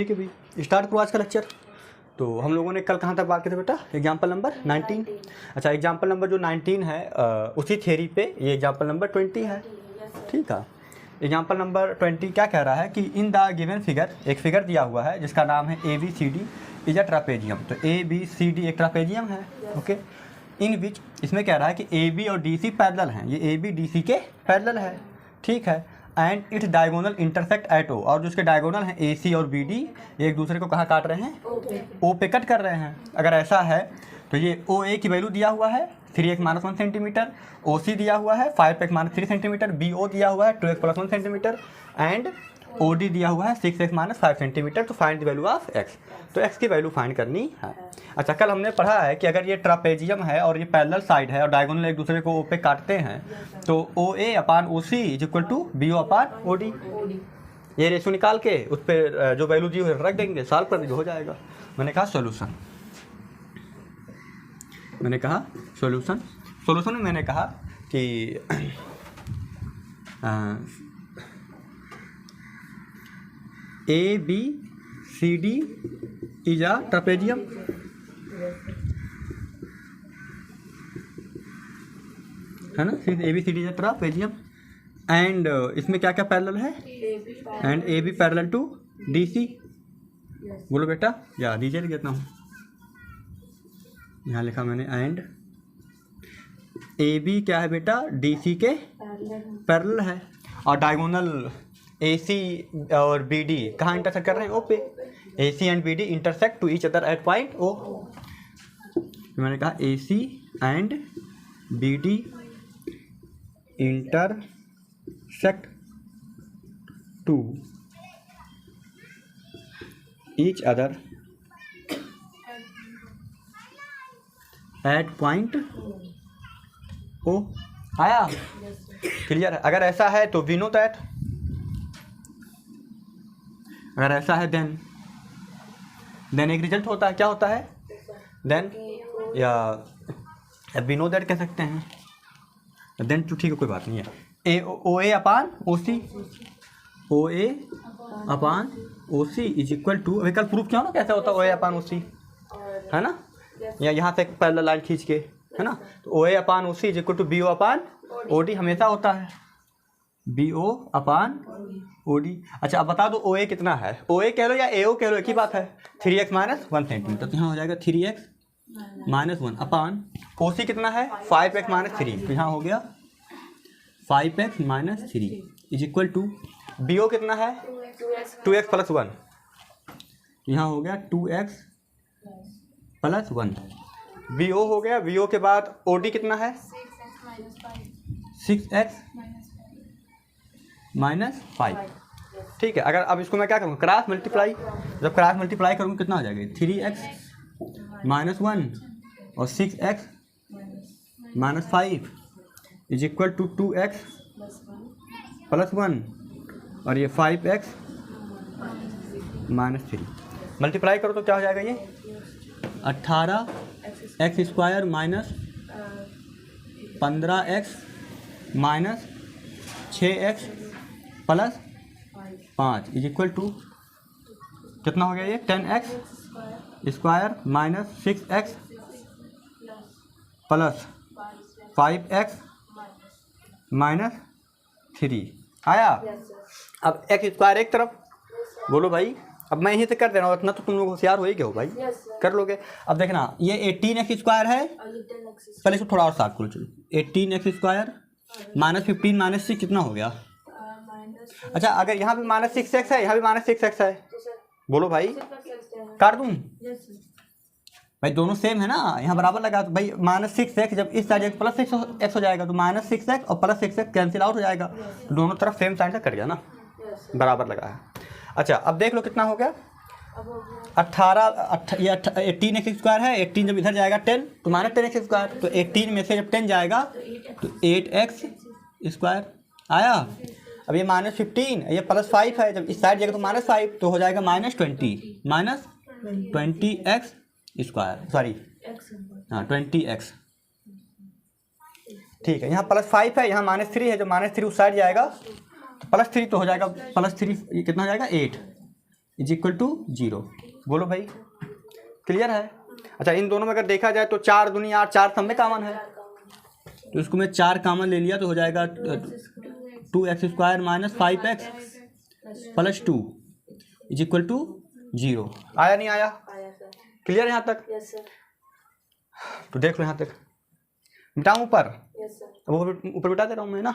ठीक है भाई, स्टार्ट करो आज का लेक्चर। तो हम लोगों ने कल कहाँ तक बात की थी बेटा? Example number 19। अच्छा, एग्जाम्पल नंबर जो 19 है उसी थ्योरी पे ये एग्जाम्पल नंबर 20 है। ठीक है, एग्जाम्पल नंबर 20 क्या कह रहा है कि इन द गिवन फिगर, एक फिगर दिया हुआ है जिसका नाम है ABCD इज अ ट्रापेजियम। तो ABCD एक ट्रापेजियम है, ओके। इन विच, इसमें कह रहा है कि AB और DC पैरेलल हैं, ये AB DC के पैरेलल है, ठीक है। And its diagonal intersect at O, और जो उसके डायगोनल हैं AC और BD ये एक दूसरे को कहाँ काट रहे हैं? O पे कट कर रहे हैं। अगर ऐसा है तो ये OA की वैल्यू दिया हुआ है 3x-1 सेंटीमीटर, OC दिया हुआ है 5x-3 सेंटीमीटर, BO दिया हुआ है 2x+1 सेंटीमीटर एंड OD दिया हुआ है 6x-5 सेंटीमीटर। तो find the value of x, तो x की वैल्यू फाइंड करनी है। अच्छा, कल हमने पढ़ा है कि अगर ये ट्रापेजियम है और ये पैरेलल साइड है और डायगोनल एक दूसरे को O पे काटते हैं तो OA/OC is equal to BO/OD। ये रेशो निकाल के उस पर जो वैल्यू दी हुई रख देंगे, सॉल्व कर देंगे, हो जाएगा। मैंने कहा सॉल्यूशन, मैंने कहा सॉल्यूशन में मैंने कहा कि ABCD इज अ ट्रापेजियम, है ना? ABCD is a trapezium and इसमें क्या क्या पैरेलल है? And AB parallel to DC। बोलो बेटा, या दीजिए लिख देता हूँ, यहाँ लिखा मैंने एंड AB क्या है बेटा? DC के पैरेलल है और डायगोनल AC और BD कहाँ इंटरसेक्ट कर रहे हैं? O पे। AC and BD intersect to each other at point O। मैंने कहा AC and BD intersect to each other at point O। आया? क्लियर है? अगर ऐसा है तो वी नो दैट, अगर ऐसा है देन एक रिजल्ट होता है, क्या होता है? देन या वी नो दैट कह सकते हैं। देन तो ठीक है, कोई बात नहीं है। OA/OC, OA/OC is equal to, अभी कल प्रूफ किया ना कैसे होता है OA/OC, है ना? या यहाँ से एक पैरेलल लाइन खींच के, है ना? तो OA/OC is equal to BO/OD हमेशा होता है, BO/OD। अच्छा, अब बता दो OA कितना है? OA कह लो या AO कह लो, एक ही बात है। 3x-1 सेंटीमीटर, तो यहाँ हो जाएगा 3x-1 अपान OC कितना है? 5x-3, तो यहाँ हो गया 5x-3 is equal to BO कितना है? 2x+1, तो यहाँ हो गया 2x+1। BO हो गया, BO के बाद OD कितना है? 6x-5। ठीक है, अगर अब इसको मैं क्या करूँ? Cross multiply. जब क्रॉस मल्टीप्लाई करूँगा कितना हो जाएगा? 3x-1 और 6x-5 is equal to 2x+1 और ये 5x-3। मल्टीप्लाई करो तो क्या हो जाएगा? ये 18x² minus 15x minus 6x plus 5 is equal to कितना हो गया? ये 10x² minus 6x plus 5x minus 3। आया? अब x² एक तरफ, बोलो भाई। अब मैं यहीं से कर दे रहा हूँ, इतना तो तुम लोग होशियार हो ही गए हो भाई, कर लोगे। अब देखना, ये 18x² है, पहले इसको थोड़ा और साफ करो। चलो, 18x² माइनस 15 माइनस 6 कितना हो गया? अच्छा, अगर यहाँ पे माइनस 6x है, यहाँ भी माइनस 6x है, बोलो भाई, काट दूँ भाई? दोनों सेम है ना, यहाँ बराबर लगा। तो भाई माइनस 6x जब इस साइड प्लस 6x हो जाएगा तो माइनस 6x और प्लस 6x कैंसिल आउट हो जाएगा, तो दोनों तरफ सेम साइड से कट गया ना, बराबर लगा है। अच्छा, अब देख लो कितना हो गया? 18x² है, 18 जब इधर जाएगा 10 तो माइनस 10x², तो 18 में से जब 10 जाएगा तो 8x²। आया? अब ये माइनस 15, ये प्लस 5 है, जब इस साइड जाएगा तो माइनस 5, तो हो जाएगा -20x², सॉरी हाँ 20x। ठीक है, यहाँ +5 है, यहाँ -3 है, जब -3 उस साइड जाएगा तो +3 तो हो जाएगा, +3 ये कितना हो जाएगा 8, इज इक्वल टू 0। बोलो भाई, क्लियर है? अच्छा, इन दोनों में अगर देखा जाए तो 4 दूनी 8, 4 सब में कॉमन है, तो इसको मैं 4 कॉमन ले लिया तो हो जाएगा 2x² minus 5x plus 2 is equal to 0। आया नहीं आया? क्लियर यहाँ तक? तो देख लो यहाँ तक। मिटाऊँ ऊपर? ऊपर मिटा दे रहा हूँ मैं ना।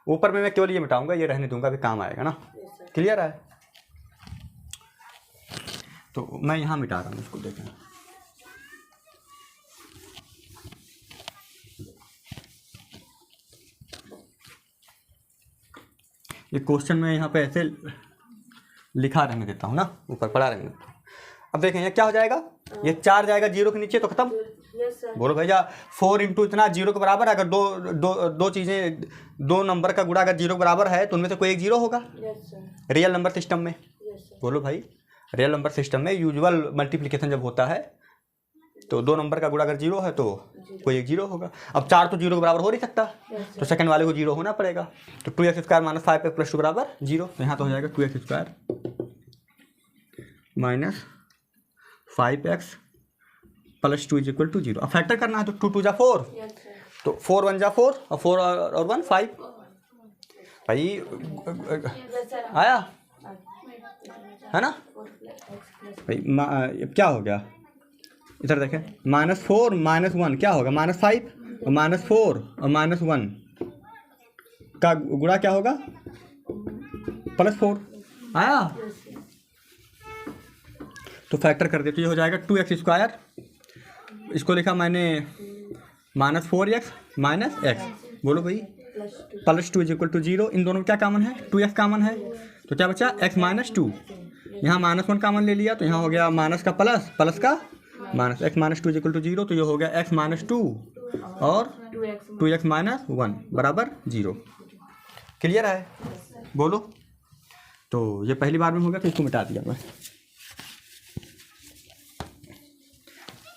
ऊपर में मैं केवल ये मिटाऊंगा, ये रहने दूंगा, अभी काम आएगा ना। क्लियर है? तो मैं यहाँ मिटा रहा हूँ, इसको देखें। ये क्वेश्चन में यहाँ पे ऐसे लिखा रहने देता हूँ ना, ऊपर पढ़ा रहने देता हूँ। अब देखें ये क्या हो जाएगा, ये 4 जाएगा 0 के नीचे तो खत्म। बोलो भैया 4 इंटू इतना 0 के बराबर है। अगर दो चीज़ें, 2 नंबर का गुणा अगर 0 के बराबर है तो उनमें से कोई एक 0 होगा रियल नंबर सिस्टम में। बोलो भाई, रियल नंबर सिस्टम में यूजुअल मल्टीप्लिकेशन जब होता है तो 2 नंबर का गुणा अगर 0 है तो कोई एक 0 होगा। अब 4 तो 0 के बराबर हो नहीं सकता, तो सेकंड वाले को 0 होना पड़ेगा। तो 2x² माइनस 5x प्लस 2 बराबर 0। तो यहाँ तो हो जाएगा 2x² minus 5x plus 2 is equal to 0। अब फैक्टर करना है तो 2 2 जा 4, तो 4 1 जा 4 और 4 और 1 5। भाई आया है ना भाई? क्या हो गया इधर देखें, -4 -1 क्या होगा, -5 और -4 और -1 का गुणा क्या होगा, +4। आया? तो फैक्टर कर दे तो ये हो जाएगा 2x²। इसको लिखा मैंने -4x माइनस x। बोलो भाई, प्लस 2 इज इक्वल टू 0। इन दोनों में क्या कॉमन है, 2x कॉमन है, तो क्या बचा x माइनस 2। यहाँ -1 कॉमन ले लिया तो यहाँ हो गया माइनस का प्लस, प्लस का minus, x minus 2 is equal to 0। तो ये हो गया x माइनस 2 और 2x माइनस 1 बराबर 0। क्लियर है? बोलो। तो ये पहली बार में हो गया तो इसको मिटा दिया मैं।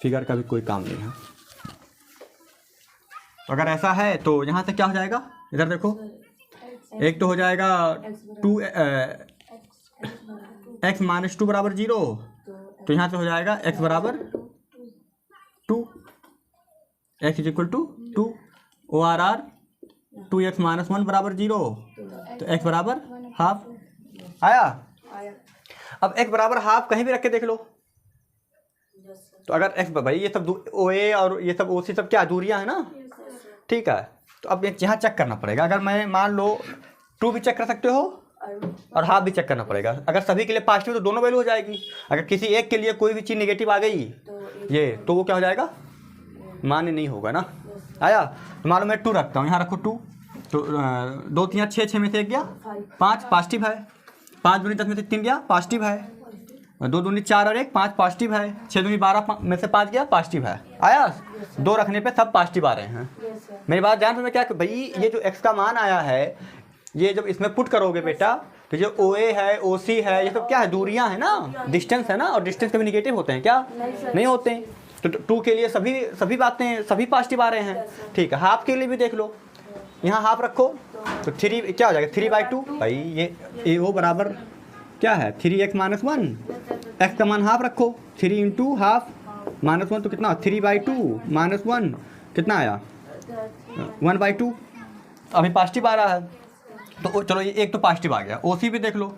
फिगर का भी कोई काम नहीं है। तो अगर ऐसा है तो यहाँ से क्या हो जाएगा, इधर देखो, एक तो हो जाएगा 2x माइनस 2 बराबर 0, तो यहाँ से हो जाएगा x बराबर 2, x is equal to 2। ORR 2x minus 1 बराबर 0, तो x बराबर हाफ। आया? अब x बराबर हाफ कहीं भी रख के देख लो। तो अगर x, भाई ये सब OA और ये सब OC सब क्या दूरियां है ना, ठीक है। तो अब यहाँ चेक करना पड़ेगा। अगर मैं मान लो 2 भी चेक कर सकते हो और हाफ भी चेक करना पड़ेगा। अगर सभी के लिए पॉजिटिव तो दोनों वैल्यू हो जाएगी। अगर किसी एक के लिए कोई भी चीज़ नेगेटिव आ गई ये, तो वो क्या हो जाएगा, मान्य नहीं होगा ना। आया? तो मान लो मैं 2 रखता हूँ, यहाँ रखो 2, तो 2 3 6, 6 में से 1 गया 5, पॉजिटिव है। 5 दूनी 10 में से 3 गया, पॉजिटिव है। 2 दूनी 4 और 1 5, पॉजिटिव है। 6 दूनी 12 में से 5 गया, पॉजिटिव है। आया? 2 रखने पे सब पॉजिटिव आ रहे हैं। मेरी बात जान तो मैं क्या, भाई ये जो x का मान आया है, ये जब इसमें पुट करोगे बेटा, तो जो OA है, OC है, ये सब क्या है, दूरियां है ना, डिस्टेंस है ना। और डिस्टेंस कभी निगेटिव होते हैं क्या? नहीं होते हैं। तो 2 के लिए सभी बातें सभी पॉजिटिव आ रहे हैं, ठीक है। हाफ के लिए भी देख लो, यहाँ हाफ रखो तो 3 क्या हो जाएगा, 3/2। भाई ये वो बराबर क्या है, 3x माइनस 1। x का मान हाफ रखो, 3 इंटू हाफ माइनस 1 तो कितना, 3/2 माइनस 1 कितना आया, 1/2। अभी पॉजिटिव आ रहा है तो चलो ये एक तो पॉजिटिव आ गया। OC भी देख लो,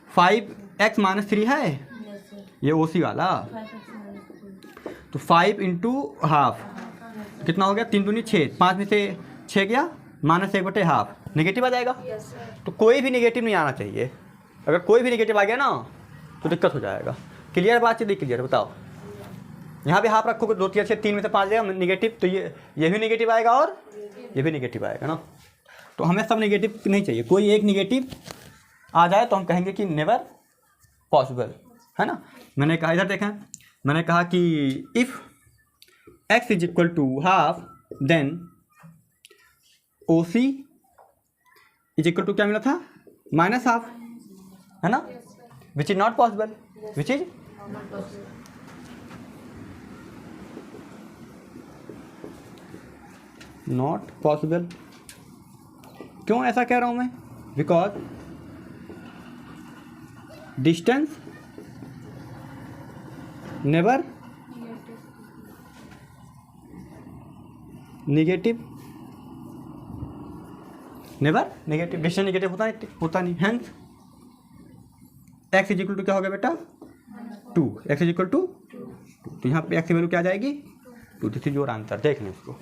5x माइनस 3 है ये OC वाला, तो 5 इंटू हाफ कितना हो गया, 3 दूनी 6, 5 में से 6 गया, -1/हाफ नेगेटिव आ जाएगा। तो कोई भी नेगेटिव नहीं आना चाहिए। अगर कोई भी नेगेटिव आ गया ना तो दिक्कत हो जाएगा। क्लियर बात चलिए, क्लियर बताओ। यहाँ भी हाफ रखोगे, 2 3 6 3 में से 5 गया नेगेटिव, तो ये भी नेगेटिव आएगा और ये भी नेगेटिव आएगा ना। तो हमें सब नेगेटिव नहीं चाहिए, कोई एक नेगेटिव आ जाए तो हम कहेंगे कि नेवर पॉसिबल, है ना। मैंने कहा, इधर देखें, मैंने कहा कि if x is equal to half then OC is equal to क्या मिला था, माइनस हाफ, है ना, which is not possible, which is not possible. क्यों ऐसा कह रहा हूं मैं, because distance never negative, never negative, decision negative होता नहीं। Hence x is equal to क्या हो गया बेटा 2, एक्स इज इक्वल टू 2, तो यहाँ पे एक्स की वैल्यू क्या आ जाएगी 2। This is your answer. देख लें इसको।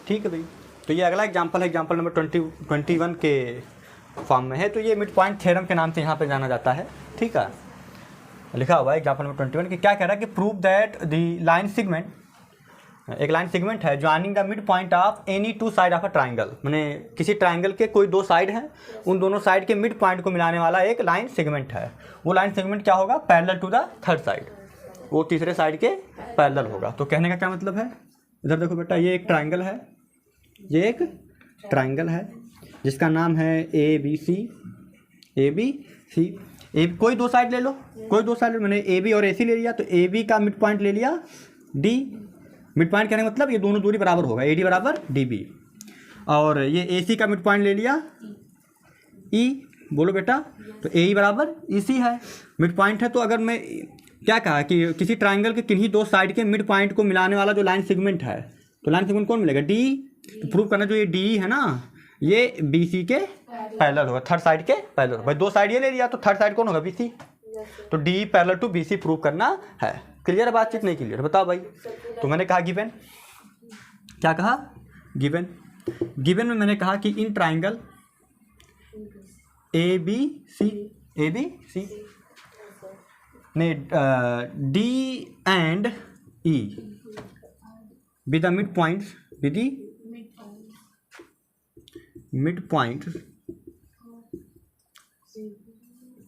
ठीक है भाई, तो ये अगला एग्जांपल है, एग्जांपल नंबर 21 के फॉर्म में है। तो ये मिड पॉइंट थ्योरम के नाम से यहाँ पे जाना जाता है। ठीक है, लिखा हुआ है एग्जांपल नंबर 21 कि क्या कह रहा है कि prove that the line segment, एक लाइन सेगमेंट है joining the mid point of any two side of a triangle, मैंने किसी ट्राइंगल के कोई दो साइड हैं, उन दोनों साइड के मिड पॉइंट को मिलाने वाला एक लाइन सेगमेंट है। वो लाइन सेगमेंट क्या होगा, parallel to the third side, वो तीसरे साइड के पैरेलल होगा। तो कहने का क्या मतलब है, इधर देखो बेटा, ये एक ट्राइंगल है, ये एक ट्राइंगल है जिसका नाम है ए बी सी। कोई दो साइड ले लो, कोई दो साइड, मैंने ए बी और ए सी ले लिया, तो ए बी का मिड पॉइंट ले लिया डी। मिड पॉइंट कहने का मतलब ये दोनों दूरी बराबर होगा, ए डी बराबर डी बी। और ये ए सी का मिड पॉइंट ले लिया ई, बोलो बेटा, तो ए ई बराबर ई सी है, मिड पॉइंट है। तो अगर मैं क्या कहा कि किसी ट्राइंगल के किन्हीं दो साइड के मिड पॉइंट को मिलाने वाला जो लाइन सेगमेंट है, तो लाइन सेगमेंट कौन मिलेगा, डी। तो प्रूव करना, जो ये डी है ना, ये बी सी के पैरेलल होगा, थर्ड साइड के पैरेलल। भाई दो साइड ये ले लिया, तो थर्ड साइड कौन होगा, बी सी। तो D parallel to B C prove करना है। क्लियर है बातचीत, नहीं क्लियर, बताओ भाई। तो मैंने कहा गिवन, क्या कहा, गिवन। गिवन में मैंने कहा कि in triangle A B C ने D and E with the mid points, with the mid points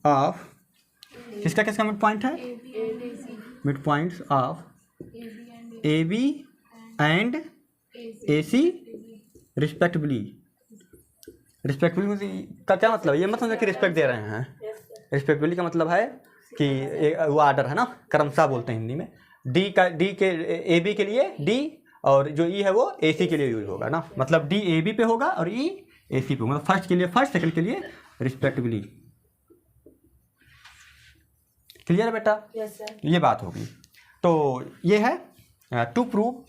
of, किसका किसका मिड पॉइंट है, mid points of A B and A C respectively. Respectively का क्या मतलब है, ये मत समझो कि रिस्पेक्ट दे रहे हैं। रिस्पेक्टिवली का मतलब है कि वो आर्डर है ना, क्रमशः बोलते हैं हिंदी में। डी के ए बी के लिए डी, और जो ई है वो ए सी के लिए यूज होगा ना, मतलब डी ए बी पे होगा और ई ए सी पे होगा। फर्स्ट के लिए फर्स्ट, सेकंड के लिए रिस्पेक्टिवली। क्लियर है बेटा, yes, ये बात होगी। तो ये है टू प्रूव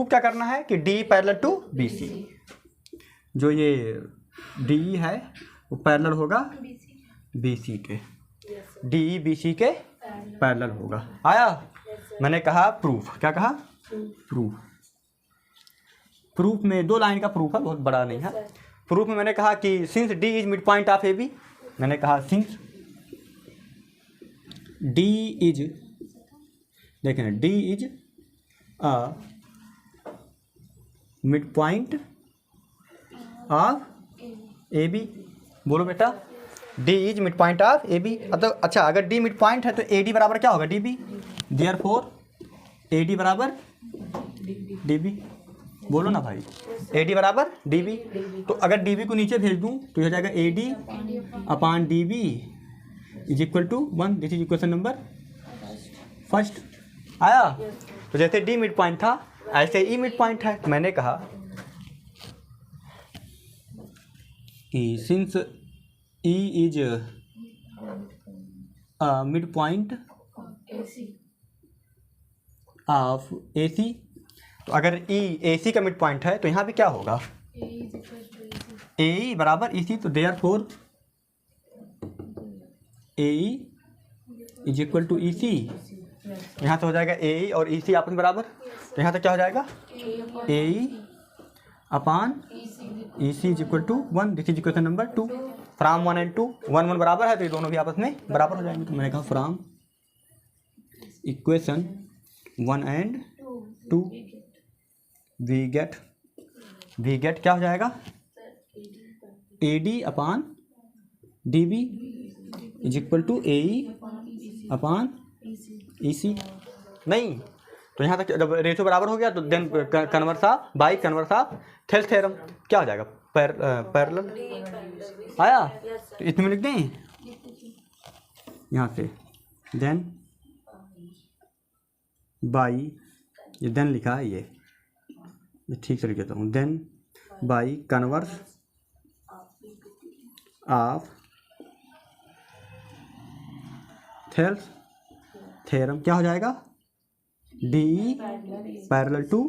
क्या करना है कि D parallel to B C, जो ये डी है वो पैरेलल होगा बी सी के, डी बी सी के पैरेलल होगा। आया, मैंने कहा प्रूफ, क्या कहा, प्रूफ में दो लाइन का प्रूफ है, बहुत बड़ा नहीं है। प्रूफ में मैंने कहा कि since D is mid point of A B, मैंने कहा सिंस डी इज, देखें D is a mid point of A B, बोलो बेटा, D is mid point of A B. अच्छा, अगर डी मिड पॉइंट है तो ए डी बराबर क्या होगा, D B. Therefore A D बराबर डी बी, बोलो ना भाई, ए डी बराबर डी बी। तो अगर डी बी को नीचे भेज दूं तो यह हो जाएगा A D upon D B is equal to 1। This is equation number first. आया, तो जैसे डी मिड पॉइंट था ऐसे ई मिड पॉइंट है। मैंने कहा कि since E is mid point of A C, तो अगर ई ए सी का मिड पॉइंट है तो यहाँ पे क्या होगा, ए ई बराबर ई सी। तो therefore A E is equal to E C, यहाँ से हो जाएगा ए ई और ई सी आपस में बराबर, तो यहाँ तक क्या हो जाएगा, A E upon E C is equal to 1। This is equation number 2। From 1 and 2, 1 1 बराबर है तो ये दोनों भी आपस में बराबर हो जाएंगे। तो मैंने कहा from equation 1 and 2 we get क्या हो जाएगा, A D upon D B is equal to A E upon E C. नहीं, तो यहाँ तक जब रेशो बराबर हो गया तो then converse of by converse of Thales theorem क्या हो जाएगा, पैरेलल। आया, तो इतने में लिख दें यहाँ से, देन बाई, ये देन लिखा है, ये ठीक से लिख देता हूँ, then by converse of Thales theorem क्या हो जाएगा, D parallel to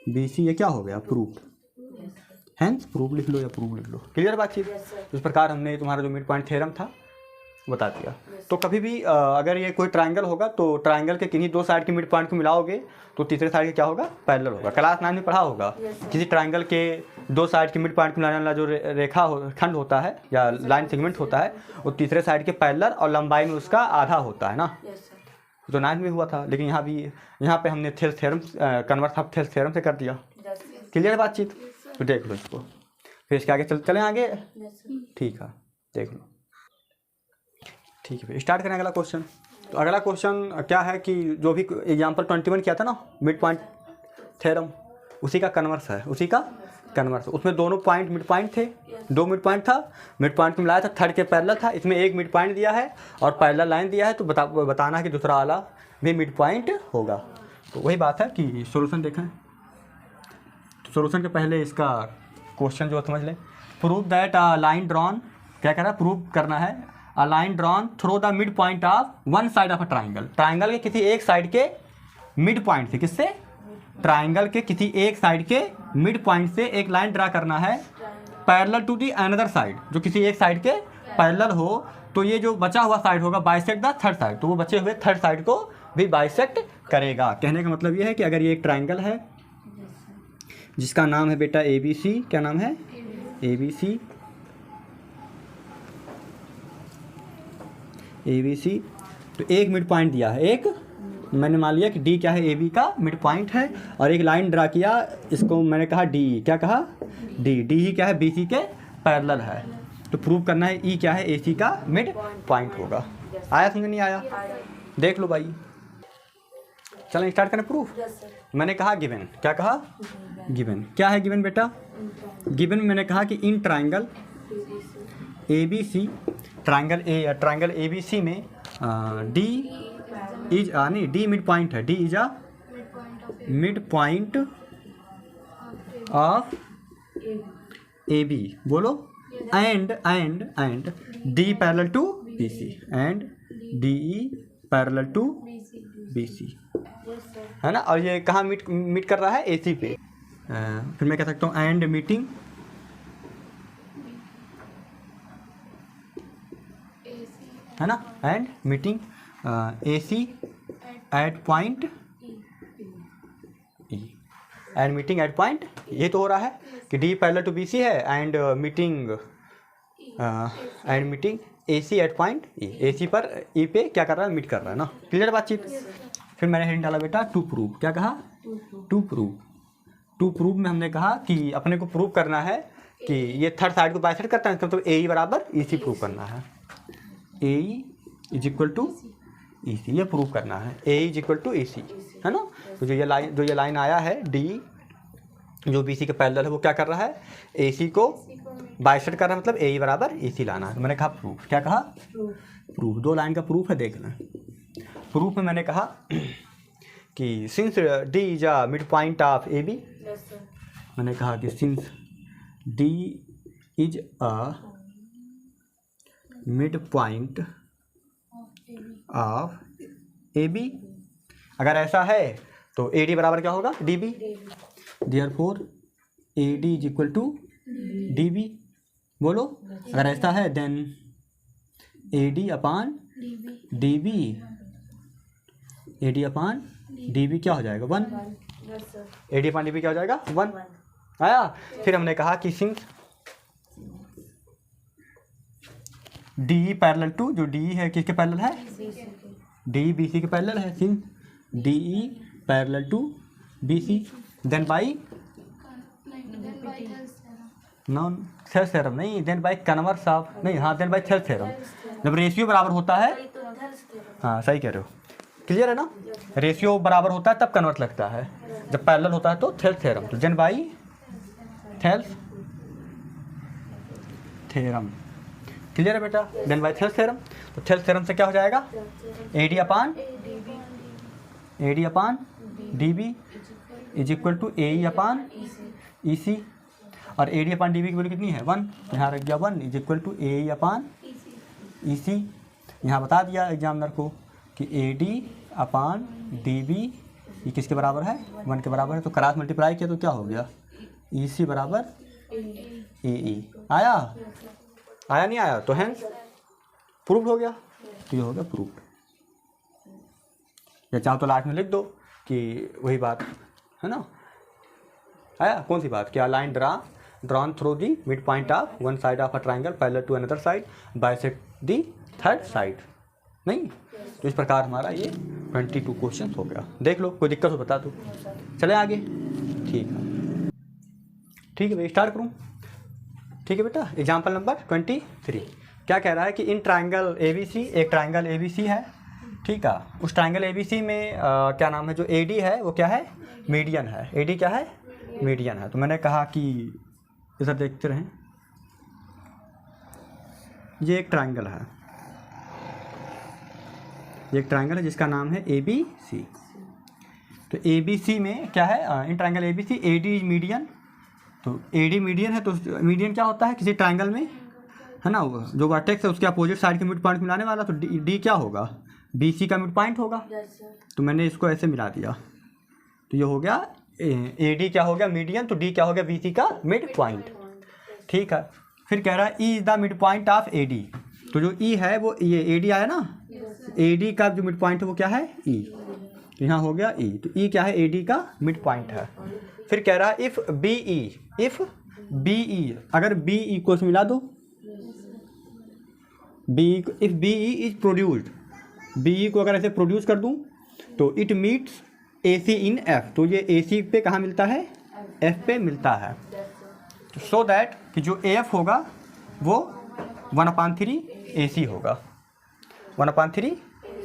B C. ये क्या हो गया, प्रूफ। हैंस प्रूफ लिख लो या प्रूफ लिख लो। क्लियर बातचीत। इस प्रकार हमने तुम्हारा जो मिड पॉइंट थ्योरम था बता दिया। तो कभी भी अगर ये कोई ट्रायंगल होगा तो ट्रायंगल के किन्हीं दो साइड के मिड पॉइंट को मिलाओगे तो तीसरे साइड के क्या होगा, पैरेलल होगा। क्लास 9 में पढ़ा होगा किसी ट्रायंगल के दो साइड के मिड पॉइंट को मिलाने वाला जो रेखा खंड होता है या लाइन सेगमेंट होता है वो तीसरे साइड के पैरेलल और लंबाई में उसका आधा होता है ना। तो 9 में हुआ था, लेकिन यहाँ पे हमने Thales theorem converse of Thales theorem से कर दिया। क्लियर बातचीत। तो देख लो इसको, फिर इसके आगे चलें आगे। ठीक है, देख लो। ठीक है, फिर स्टार्ट करें अगला क्वेश्चन। तो अगला क्वेश्चन क्या है कि जो भी एग्जाम्पल 21 किया था ना मिड पॉइंट थ्योरम, उसी का कन्वर्स है, उसी का कन्वर्स। उसमें दोनों पॉइंट मिड पॉइंट थे, दो मिड पॉइंट था, मिड पॉइंट को मिलाया था, थर्ड के पैरेलल था। इसमें एक मिड पॉइंट दिया है और पैरेलल लाइन दिया है, तो बताना है कि दूसरा वाला भी मिड पॉइंट होगा। तो वही बात है कि सॉल्यूशन देखें। तो सॉल्यूशन के पहले इसका क्वेश्चन जो समझ लें। Prove that a line drawn, क्या कह रहा है, प्रूव करना है a line drawn through the mid point of one side of a triangle. Triangle के किसी एक साइड के मिड पॉइंट से, किससे, ट्राइंगल के किसी एक साइड के मिड पॉइंट से एक लाइन ड्रा करना है parallel to the another side, जो किसी एक साइड के पैरेलल हो। तो ये जो बचा हुआ साइड होगा बाइसेक्ट द थर्ड साइड, तो वो बचे हुए थर्ड साइड को भी बाइसेक्ट करेगा। कहने का मतलब ये है कि अगर ये एक ट्राइंगल है जिसका नाम है बेटा ABC, क्या नाम है, ABC, तो एक मिड पॉइंट दिया है, एक मैंने मान लिया कि D क्या है, AB का मिड पॉइंट है, और एक लाइन ड्रा किया, इसको मैंने कहा D, क्या कहा, D ही क्या है, BC के पैरेलल है। तो प्रूव करना है E क्या है, AC का मिड पॉइंट होगा। आया समझ नहीं आया, देख लो भाई। चलो स्टार्ट करें प्रूफ। मैंने कहा गिवन, क्या कहा, गिवन। क्या है गिवन बेटा, गिवन मैंने कहा कि in triangle ABC, triangle ABC में D इज नहीं, D मिड पॉइंट है, D is a mid point of AB, बोलो, and D parallel to BC, and DE parallel to BC, है ना। और ये कहाँ मीट कर रहा है, AC पे। फिर मैं कह सकता हूँ एंड मीटिंग है ना, and meeting AC at point E, and meeting at point. ये तो हो रहा है कि D पैरेलल टू BC है and meeting AC at point E, AC पर E पे क्या कर रहा है, मीट कर रहा है ना। क्लियर बातचीत। फिर मैंने हिंट डाला बेटा टू प्रूव, क्या कहा, टू प्रूव में हमने कहा कि अपने को प्रूव करना है कि ये थर्ड साइड को बाइसेक्ट करता है, तो AE बराबर EC प्रूव करना है, AE is equal to EC, ये प्रूव करना है, AE is equal to EC, है ना। तो जो ये लाइन आया है D जो BC के पैरेलल है वो क्या कर रहा है, AC को बाइसेक्ट कर रहा है, मतलब AE बराबर EC लाना है। मैंने कहा प्रूफ, क्या कहा, प्रूफ। दो लाइन का प्रूफ है, देख लें। प्रूफ में मैंने कहा कि since D is a mid point of AB, मैंने कहा कि since D is a mid point of AB, अगर ऐसा है तो AD बराबर क्या होगा, DB, therefore AD is equal to DB, बोलो। अगर ऐसा है then AD upon DB, AD upon DB क्या हो जाएगा, 1, AD अपॉन DB क्या हो जाएगा, 1। आया। फिर हमने कहा कि सिंस DE पैरेलल टू, जो DE है किसके पैरेलल है, DE BC के पैरेलल है, since DE parallel to BC, then by non Thales theorem, नहीं, देन बाई कन्वर्स ऑफ, नहीं, हाँ, देन बाई थेल्स थ्योरम। जब रेशियो बराबर होता है, हाँ सही कह रहे हो, क्लियर है ना, रेशियो बराबर होता है तब कन्वर्स लगता है, जब पैरेलल होता है तो थेल्स थ्योरम। तो then by Thales theorem, clear है बेटा, देन बाई थेल्स थ्योरम। तो थेल्स थ्योरम से क्या हो जाएगा, AD upon DB is equal to AE upon EC, और A D upon D B की वैल्यू कितनी है 1, यहाँ रख दिया 1 is equal to A E upon E C. यहाँ बता दिया एग्जामिनर को कि A D upon D B ये किसके बराबर है 1 के बराबर है। तो क्रॉस मल्टीप्लाई किया तो क्या हो गया ई सी बराबर ए ई। आया नहीं आया तो हैंस प्रूव्ड हो गया। तो ये हो गया प्रूव्ड। या चाहो तो लास्ट में लिख दो कि वही बात है ना। आया कौन सी बात, क्या line drawn through the mid point of one side of a triangle parallel to another side bisect the third side. नहीं तो इस प्रकार हमारा ये 22 क्वेश्चन हो गया। देख लो, कोई दिक्कत हो बता दो, चले आगे। ठीक है भाई, स्टार्ट करूँ। ठीक है बेटा, एग्जाम्पल नंबर 23 क्या कह रहा है कि इन ट्राइंगल ए बी सी, एक ट्राइंगल ए बी सी है, ठीक है। उस ट्राइंगल ए बी सी में क्या नाम है, जो ए डी है वो क्या है, मीडियन है। ए डी क्या है, मीडियन है। तो मैंने कहा कि इधर देखते रहें, ये एक ट्राइंगल है, ये एक ट्राइंगल है जिसका नाम है ए बी सी। तो ए बी सी में क्या है, in triangle A B C A D is median. तो ए डी मीडियन है, तो मीडियन क्या होता है किसी ट्राइंगल में, है ना, जो वर्टेक्स है उसके अपोजिट साइड के मिड पॉइंट मिलाने वाला। तो डी क्या होगा, बी सी का मिड पॉइंट होगा। तो मैंने इसको ऐसे मिला दिया, तो ये हो गया ए डी क्या हो गया मीडियन, तो डी क्या हो गया बी सी का मिड पॉइंट। ठीक है, फिर कह रहा है ई is the mid point of A D. तो जो ई है वो ये ए डी आया ना, ए डी का जो मिड पॉइंट है वो क्या है ई। तो यहाँ हो गया ई, तो ई क्या है, ए डी का मिड पॉइंट है। फिर कह रहा है इफ़ बी ई, अगर बी ई को मिला दो, if B E is produced, B E को अगर ऐसे प्रोड्यूस कर दूँ तो it meets A C in F. तो ये ए सी पे कहाँ मिलता है, एफ पे मिलता है। सो दैट कि जो ए एफ होगा वो 1/3 ए सी होगा, 1/3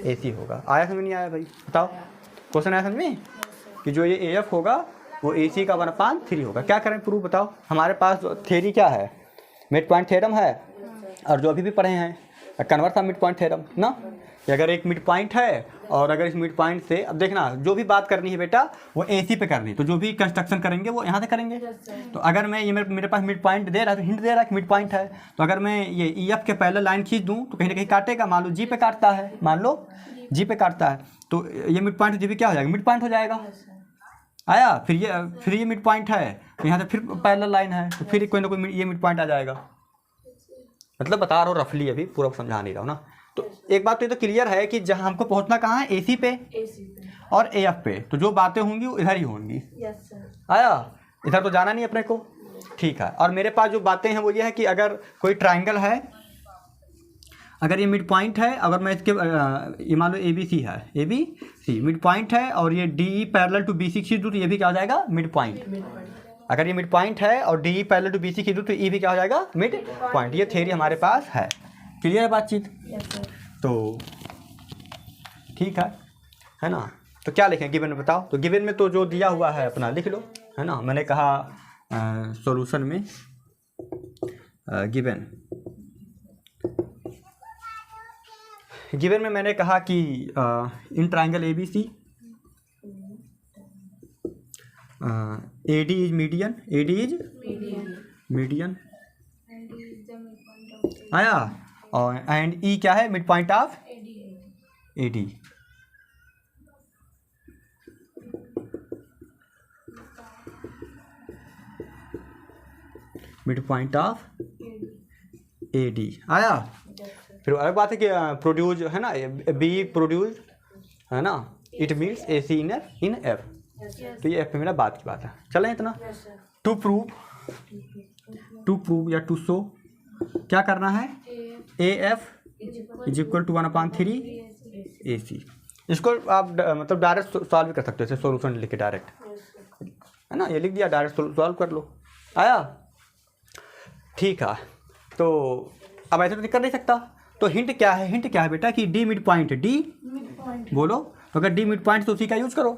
ए सी होगा। आया समझ नहीं आया भाई, बताओ क्वेश्चन आया समझ में, कि जो ये ए एफ होगा वो ए सी का 1/3 होगा। क्या करें प्रूफ, बताओ। हमारे पास थ्योरी क्या है, मिड पॉइंट थ्योरम है, और जो अभी भी पढ़े हैं converse of mid point theorem ना, कि अगर एक मिड पॉइंट है और अगर इस मिड पॉइंट से, अब देखना जो भी बात करनी है बेटा वो ए सी पे करनी है, तो जो भी कंस्ट्रक्शन करेंगे वो यहाँ से करेंगे। तो अगर मैं ये मेरे पास मिड पॉइंट दे रहा है, तो हिंट दे रहा है कि मिड पॉइंट है, तो अगर मैं ये ई एफ के पहले लाइन खींच दूँ तो कहीं ना कहीं काटेगा। मान लो जी पे काटता है, मान लो जी पे काटता है, तो ये मिड पॉइंट जी पे क्या हो जाएगा, मिड पॉइंट हो जाएगा। आया, फिर ये मिड पॉइंट है, तो यहाँ से फिर पैरेलल लाइन है, तो फिर कोई ना कोई ये मिड पॉइंट आ जाएगा। मतलब बता रहा हूँ रफली, अभी पूरा समझा नहीं रहा हूँ ना। तो एक बात तो ये तो क्लियर है कि जहाँ हमको पहुँचना कहाँ है, एसी पे और ए एफ पे, तो जो बातें होंगी वो इधर ही होंगी। आया, इधर तो जाना नहीं अपने को। ठीक है, और मेरे पास जो बातें हैं वो ये है कि अगर कोई ट्राइंगल है, अगर ये मिड पॉइंट है, अगर मैं इसके ये मान लो ए बी सी है, A B C mid point है, और ये D E parallel to B C खींच दूँ तो ये भी क्या हो जाएगा, मिड पॉइंट। अगर ये मिड पॉइंट है और D E parallel to B C खींच दूँ तो ई भी क्या हो जाएगा, मिड पॉइंट। ये थ्योरी हमारे पास है। क्लियर है बातचीत? तो ठीक है ना। तो क्या लिखें गिवन में, बताओ। तो गिवन में तो जो दिया हुआ है अपना लिख लो, है ना। मैंने कहा सॉल्यूशन में गिवन में मैंने कहा कि in triangle A B C A D is median, A D is median. आया, और एंड ई क्या है, mid point of A D. Mid point of A D. आया, फिर अलग बात है कि प्रोड्यूस है ना, बी प्रोड्यूस है ना, it means A C in F. तो ये एफ पे मेरा बात की बात है। चलें इतना। टू प्रूव या टू शो क्या करना है, A F is equal to 1/3 A C. इसको आप मतलब डायरेक्ट सॉल्व भी कर सकते हो, जैसे सोल्यूशन लिख के डायरेक्ट, है ना, ये लिख दिया, डायरेक्ट सॉल्व कर लो। आया, ठीक है। तो अब ऐसे तो कर नहीं सकता, तो हिंट क्या है, हिंट क्या है बेटा कि डी मिड पॉइंट, डी बोलो। तो अगर डी मिड पॉइंट तो उसी का यूज करो।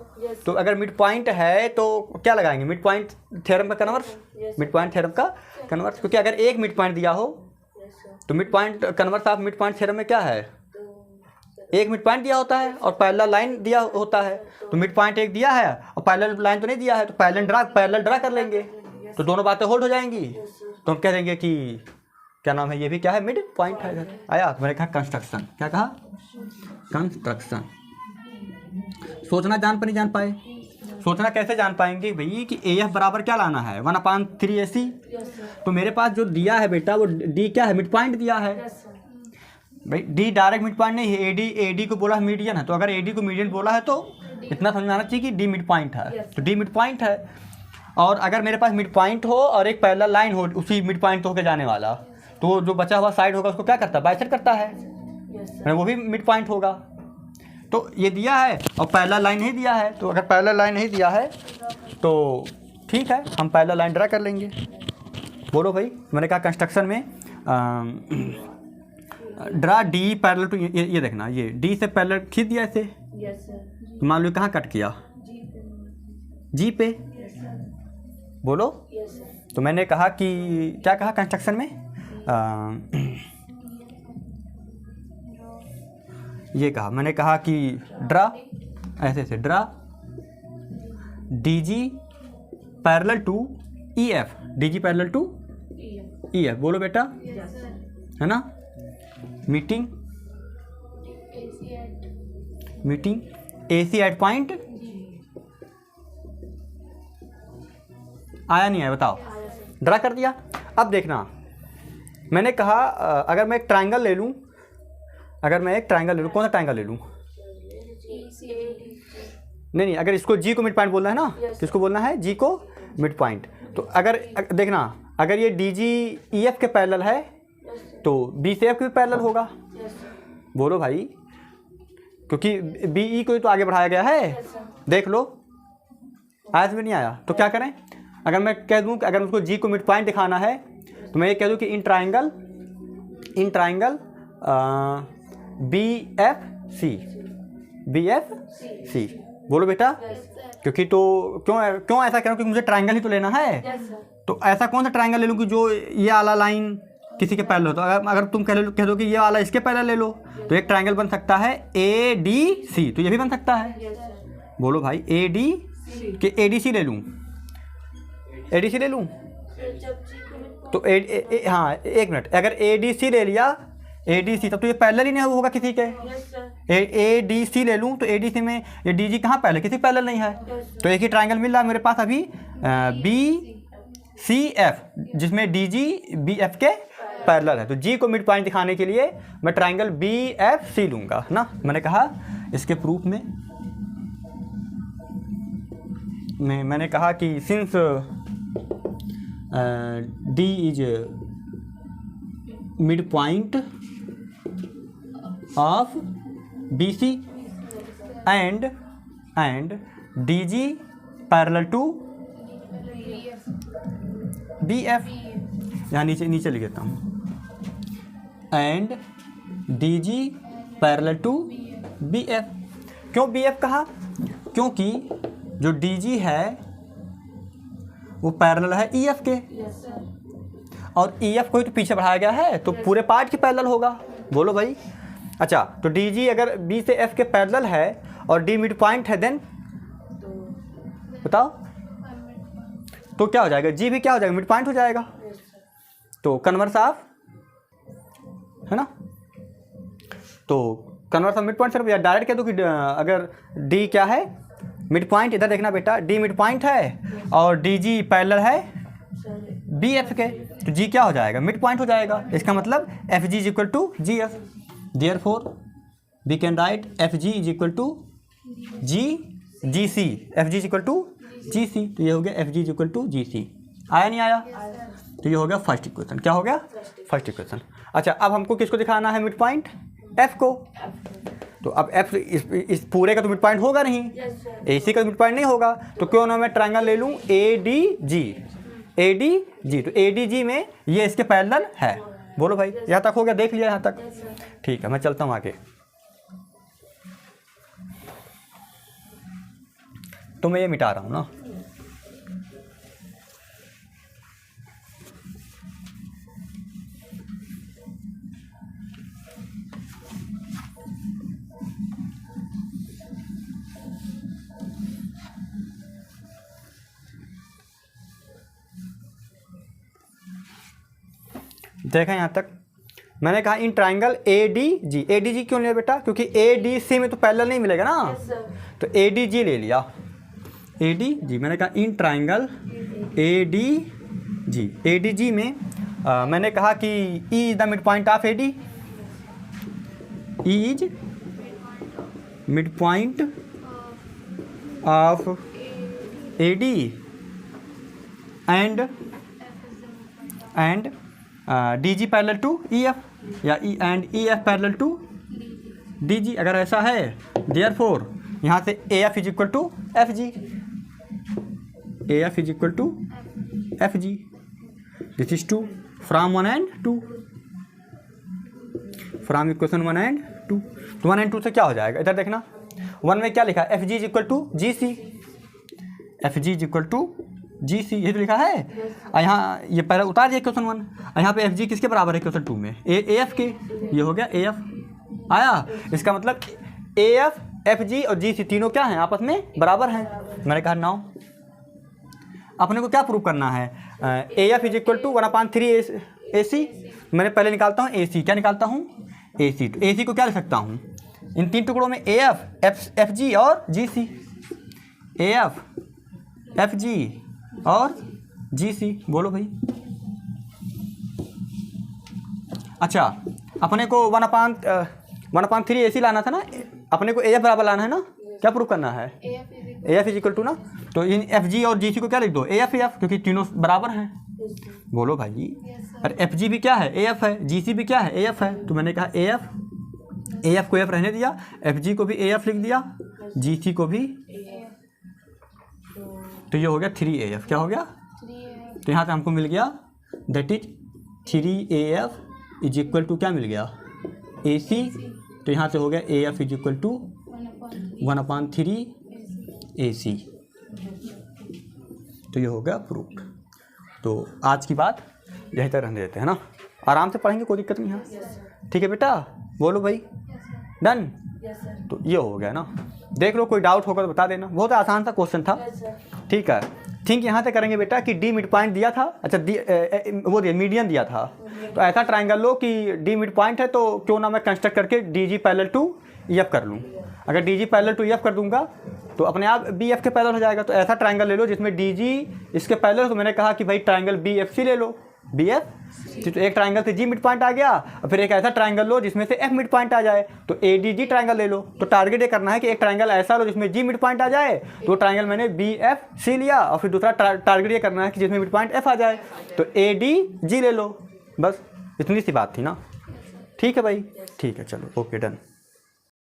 तो अगर मिड पॉइंट है तो क्या लगाएंगे, मिड पॉइंट थ्योरम का कन्वर्स, मिड पॉइंट थ्योरम का कन्वर्स। क्योंकि अगर एक मिड पॉइंट दिया हो तो mid point converse of mid point theorem में क्या है, एक मिड पॉइंट दिया होता है और पैरेलल लाइन दिया होता है। तो मिड पॉइंट एक दिया है और पैरेलल लाइन तो नहीं दिया है, तो पैरेलल ड्रा कर लेंगे। तो दोनों बातें होल्ड हो जाएंगी। तो हम कह देंगे कि क्या नाम है, ये भी क्या है, मिड पॉइंट है इधर। आया? तो मैंने कहा कंस्ट्रक्शन, क्या कहा, कंस्ट्रक्शन। सोचना जान पर नहीं जान पाए। सोचना कैसे जान पाएंगे भाई कि ए एफ बराबर क्या लाना है, 1/3AC। तो मेरे पास जो दिया है बेटा वो डी क्या है, मिड पॉइंट दिया है भाई। डी डायरेक्ट मिड पॉइंट नहीं है, एडी को बोला मीडियन है, तो अगर एडी को मीडियन बोला है तो इतना समझ में आना चाहिए कि डी मिड पॉइंट है। तो डी मिड पॉइंट है। और अगर मेरे पास मिड पॉइंट हो और एक पैरेलल लाइन हो उसी मिड पॉइंट होकर जाने वाला, तो जो बचा हुआ साइड होगा उसको क्या करता है, बाइसेक्ट करता है, वो भी मिड पॉइंट होगा। तो ये दिया है और पैरेलल लाइन नहीं दिया है। तो अगर पैरेलल लाइन नहीं दिया है तो ठीक है, हम पैरेलल लाइन ड्रा कर लेंगे। बोलो भाई। मैंने कहा कंस्ट्रक्शन में ड्रा डी पैरेलल टू, ये देखना, ये डी से पैरेलल खींच दिया इसे। तो मान लो कहाँ कट किया, जी पे। बोलो। तो मैंने कहा कि क्या कहा कंस्ट्रक्शन में, ये कहा, मैंने कहा कि ड्रा, ऐसे से draw D G parallel to E F, D G parallel to E F. बोलो बेटा, है ना। Meeting A C at point, आया नहीं आया बताओ, ड्रा कर दिया। अब देखना, मैंने कहा अगर मैं एक ट्रायंगल ले लूँ, कौन सा ट्रायंगल ले लूँ, नहीं, अगर इसको जी को मिड पॉइंट बोलना है ना, किसको बोलना है, जी को मिड पॉइंट। तो अगर देखना, अगर ये डी जी ई एफ के पैरेलल है तो बी से एफ के भी पैरेलल होगा। बोलो भाई, क्योंकि बी ई को तो आगे बढ़ाया गया है। देख लो, आया समझ नहीं आया? तो क्या करें, अगर मैं कह दूं कि अगर उसको जी को मिड पॉइंट दिखाना है तो मैं ये कह दूं कि in triangle B F C. बोलो बेटा, क्योंकि तो क्यों ऐसा करूं, क्योंकि मुझे ट्रायंगल ही तो लेना है। तो ऐसा कौन सा ट्रायंगल ले लूं कि जो ये वाला लाइन किसी के पैरेलल हो। तो अगर तुम कह दो कि ये वाला इसके पैरेलल ले लो, तो एक ट्रायंगल बन सकता है ए डी सी, तो ये भी बन सकता है। बोलो भाई, ए डी कि ए डी सी ले लूँ, तो हाँ एक मिनट, अगर ए डी सी ले लिया, ए डी सी, तब तो ये पैरेलल ही नहीं होगा किसी के। ए डी सी ले लूँ तो ए डी सी में ये डी जी कहाँ पैरेलल, किसी पैरेलल नहीं है। तो एक ही ट्रायंगल मिल रहा है मेरे पास अभी, बी सी एफ, जिसमें डी जी बी एफ के पैरेलल है। तो जी को मिड पॉइंट दिखाने के लिए मैं ट्रायंगल बी एफ सी लूँगा ना। मैंने कहा इसके प्रूफ में मैंने कहा कि since D is mid point of B C and D G parallel to B F, यहाँ नीचे लिख देता हूँ, and D G parallel to B F. क्यों बी एफ कहा, क्योंकि जो डी जी है वो पैरेलल है ई एफ के, और ई एफ को ही तो पीछे बढ़ाया गया है, तो पूरे पार्ट के पैरेलल होगा। बोलो भाई। अच्छा, तो डी जी अगर बी से एफ के पैरेलल है और डी मिड पॉइंट है, देन बताओ तो क्या हो जाएगा, जी भी क्या हो जाएगा, मिड पॉइंट हो जाएगा। तो कन्वर्स ऑफ, है ना, तो converse of mid point sir direct कह दो कि अगर डी क्या है, मिड पॉइंट, इधर देखना बेटा, डी मिड पॉइंट है और डी जी पैरेलल है बी एफ के, तो जी क्या हो जाएगा, मिड पॉइंट हो जाएगा। इसका मतलब F G is equal to G F, therefore we can write F G is equal to G C, F G is equal to G C. तो ये हो गया F G is equal to G C. आया नहीं आया? तो ये हो गया फर्स्ट इक्वेशन। क्या हो गया, फर्स्ट इक्वेशन। अच्छा, अब हमको किसको दिखाना है मिड पॉइंट, एफ को। तो अब एफ इस पूरे का तो मिड पॉइंट होगा नहीं, ए सी का मिड पॉइंट नहीं होगा, तो क्यों ना मैं ट्रायंगल ले लूँ ए डी जी, तो ए डी जी में ये इसके पैरेलल है। बोलो भाई, यहाँ तक हो गया, देख लिया यहाँ तक, ठीक है। मैं चलता हूँ आगे। तो मैं ये मिटा रहा हूँ ना, देखा यहाँ तक। मैंने कहा in triangle A D G, A D जी क्यों लिया बेटा, क्योंकि ए डी सी में तो पैरेलल नहीं मिलेगा ना, तो ए डी जी ले लिया, ए डी जी। मैंने कहा in triangle A D G, A D G में मैंने कहा कि E is the mid point of A D, E is mid point of A D and D G parallel to E F, या E and E F parallel to D G. अगर ऐसा है therefore यहाँ से A F is equal to F G, A F is equal to F G. This is to from 1 and 2, from equation 1 and 2। तो 1 and 2 से क्या हो जाएगा, इधर देखना 1 में क्या लिखा है, F G is equal to G C, F G is equal to G C, ये तो लिखा है। और यहाँ ये पहले उतार दिया क्वेश्चन 1, और यहाँ पे एफ जी किसके बराबर है क्वेश्चन 2 में, ए एफ के, ये हो गया ए एफ आया। इसका मतलब ए एफ, एफ जी और जी सी तीनों क्या हैं, आपस में बराबर हैं। मैंने कहा नाउ अपने को क्या प्रूव करना है, A F is equal to 1/3 A C. मैंने पहले निकालता हूँ ए सी, क्या निकालता हूँ ए सी, तो ए सी को क्या लिख सकता हूँ, इन 3 टुकड़ों में ए एफ, एफ जी और जी सी, ए एफ जी और जी सी, बोलो भाई। अच्छा अपने को 1/3 ए सी लाना था ना, अपने को ए एफ बराबर लाना है ना, क्या प्रूव करना है, A F is equal to ना, तो इन एफ जी और जी सी को क्या लिख दो, ए एफ क्योंकि तीनों बराबर हैं। बोलो भाई, और एफ जी भी क्या है, ए एफ है, जी सी भी क्या है, ए एफ है। तो मैंने कहा ए एफ को ए एफ रहने दिया, एफ जी को भी ए एफ लिख दिया, जी सी को भी, तो ये हो गया 3 ए एफ। क्या हो गया, तो यहाँ से हमको मिल गया that is 3 A F is equal to क्या मिल गया, ए सी। तो यहाँ से हो गया A F is equal to 1/3 A C. तो ये हो गया प्रूफ। तो आज की बात यहीं तक रहने देते हैं ना, आराम से पढ़ेंगे, कोई दिक्कत नहीं है। ठीक है बेटा, बोलो भाई, डन। तो ये हो गया ना, देख लो कोई डाउट होगा तो बता देना, बहुत आसान सा क्वेश्चन था। ठीक है, थिंक यहाँ तक करेंगे बेटा कि डी मिड पॉइंट दिया था, अच्छा वो दिया मीडियन दिया था, तो ऐसा ट्राइंगल लो कि डी मिड पॉइंट है, तो क्यों ना मैं कंस्ट्रक्ट करके D G parallel to E F कर लूँ। अगर D G parallel to E F कर दूंगा तो अपने आप बी एफ के पैरेलल हो जाएगा। तो ऐसा ट्राइंगल ले लो जिसमें डी जी इसके पैरेलल, तो मैंने कहा कि भाई ट्राइंगल बी एफ सी ले लो, बी एफ। तो एक ट्राइंगल से जी मिड पॉइंट आ गया, और फिर एक ऐसा ट्राइंगल लो जिसमें से एफ मिड पॉइंट आ जाए, तो ए डी जी ट्राइंगल ले लो। तो टारगेट ये करना है कि एक ट्राइंगल ऐसा लो जिसमें जी मिड पॉइंट आ जाए, तो ट्राइंगल मैंने बी एफ सी लिया, और फिर दूसरा टारगेट ये करना है कि जिसमें मिड पॉइंट एफ आ जाए, तो ए डी जी ले लो। बस इतनी सी बात थी ना। ठीक है भाई, ठीक है, चलो ओके डन।